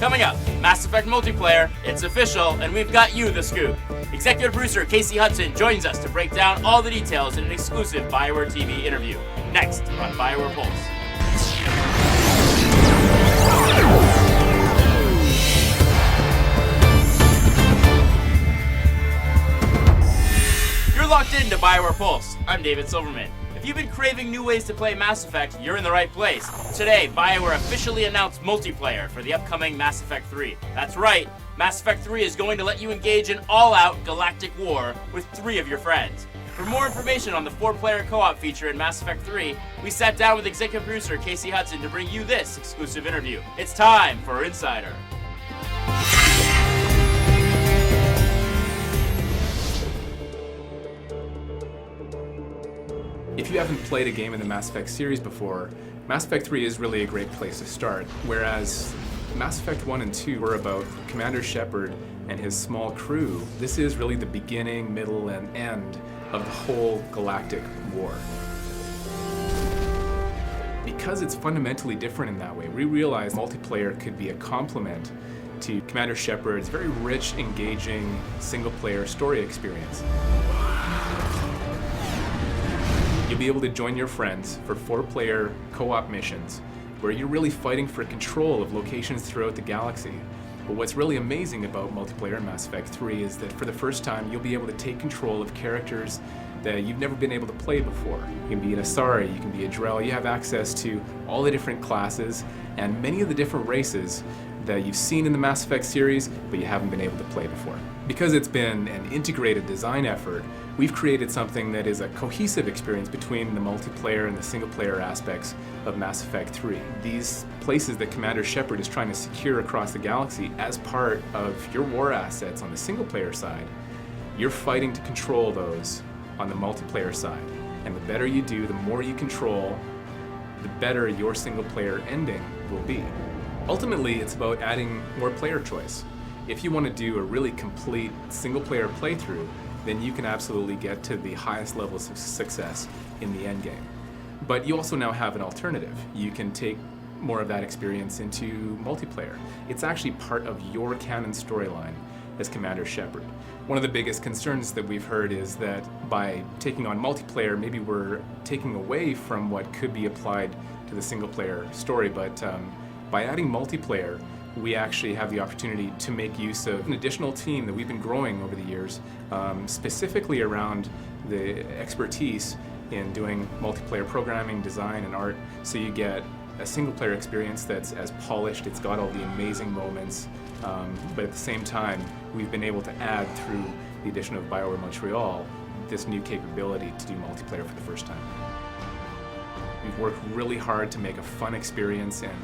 Coming up, Mass Effect multiplayer, it's official, and we've got you the scoop. Executive producer Casey Hudson joins us to break down all the details in an exclusive BioWare TV interview. Next on BioWare Pulse. You're locked into BioWare Pulse. I'm David Silverman. If you've been craving new ways to play Mass Effect, you're in the right place. Today, BioWare officially announced multiplayer for the upcoming Mass Effect 3. That's right, Mass Effect 3 is going to let you engage in all-out galactic war with 3 of your friends. For more information on the 4-player co-op feature in Mass Effect 3, we sat down with executive producer Casey Hudson to bring you this exclusive interview. It's time for Insider. If you haven't played a game in the Mass Effect series before, Mass Effect 3 is really a great place to start. Whereas Mass Effect 1 and 2 were about Commander Shepard and his small crew, this is really the beginning, middle, and end of the whole galactic war. Because it's fundamentally different in that way, we realized multiplayer could be a complement to Commander Shepard's very rich, engaging, single-player story experience. You'll be able to join your friends for 4-player co-op missions where you're really fighting for control of locations throughout the galaxy. But what's really amazing about multiplayer in Mass Effect 3 is that for the first time you'll be able to take control of characters that you've never been able to play before. You can be an Asari, you can be a Drell, you have access to all the different classes and many of the different races that you've seen in the Mass Effect series, but you haven't been able to play before. Because it's been an integrated design effort, we've created something that is a cohesive experience between the multiplayer and the single-player aspects of Mass Effect 3. These places that Commander Shepard is trying to secure across the galaxy as part of your war assets on the single-player side, you're fighting to control those on the multiplayer side. And the better you do, the more you control, the better your single-player ending will be. Ultimately, it's about adding more player choice. If you want to do a really complete single-player playthrough, then you can absolutely get to the highest levels of success in the endgame. But you also now have an alternative. You can take more of that experience into multiplayer. It's actually part of your canon storyline as Commander Shepard. One of the biggest concerns that we've heard is that by taking on multiplayer, maybe we're taking away from what could be applied to the single-player story, but by adding multiplayer, we actually have the opportunity to make use of an additional team that we've been growing over the years, specifically around the expertise in doing multiplayer programming, design, and art, so you get a single-player experience that's as polished, it's got all the amazing moments, but at the same time, we've been able to add, through the addition of BioWare Montreal, this new capability to do multiplayer for the first time. We've worked really hard to make a fun experience, and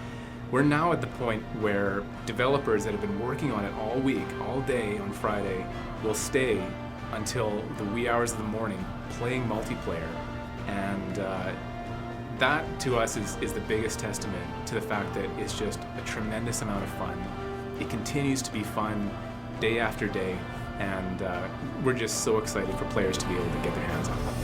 we're now at the point where developers that have been working on it all week, all day on Friday, will stay until the wee hours of the morning playing multiplayer. And that, to us, is the biggest testament to the fact that it's just a tremendous amount of fun. It continues to be fun day after day, and we're just so excited for players to be able to get their hands on it.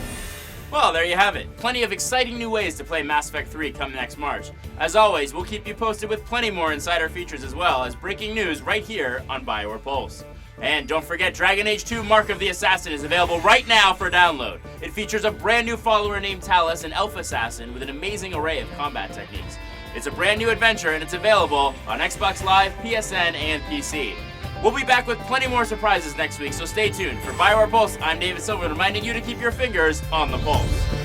Well, there you have it. Plenty of exciting new ways to play Mass Effect 3 come next March. As always, we'll keep you posted with plenty more Insider features as well as breaking news right here on BioWare Pulse. And don't forget, Dragon Age 2 Mark of the Assassin is available right now for download. It features a brand new follower named Talus, an elf assassin with an amazing array of combat techniques. It's a brand new adventure and it's available on Xbox Live, PSN, and PC. We'll be back with plenty more surprises next week, so stay tuned. For BioWare Pulse, I'm David Silverman, reminding you to keep your fingers on the pulse.